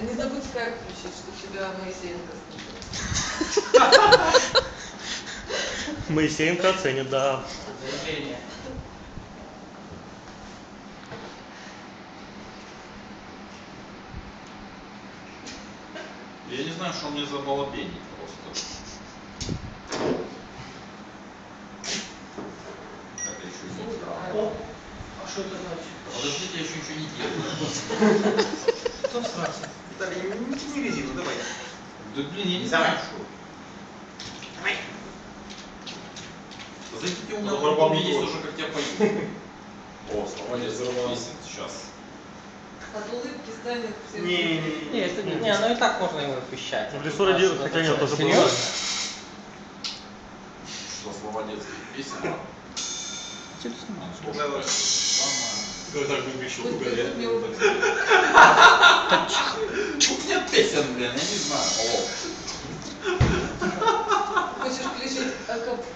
не забудь скайп включить, что тебя Моисеенко слушает. Моисеенко оценит, да. Заявление. Я не знаю, что мне за балабенник просто. Как я еще не играл. А что это значит? Подождите, я еще ничего не делаю. Кто сразу? Виталий, не тяни резину, давай. Да блин, я не знаю, что. Давай. Да зайдите у меня Ну, в барабан есть не уже, как я пою. О, слова не взорвался сейчас. От улыбки станет всем. Не, ну и так можно его пищать. В лесу родился, хотя нет, тоже было. Серьезно? Что слова детских песен? Давай. Ну так бы еще Пусть придут мне улыбки. Нет песен, блин, я не знаю. Хочешь включить Акапулько?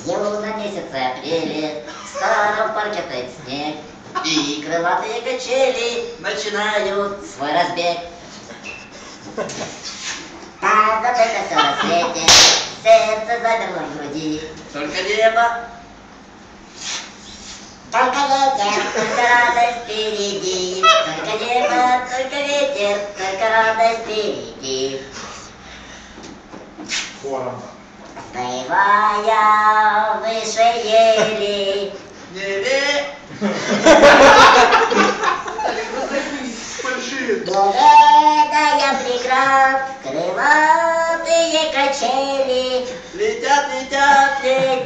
В лунном месяце апреле в старом парке тает снег, и крылатые качели начинают свой разбег. Там забыто все на свете, сердце замерло в груди, только небо, только ветер, только радость впереди, только небо, только ветер, только радость впереди. Хором. Боевая выше ели. Большие. Неведая преград, крылатые качели летят, летят, летят.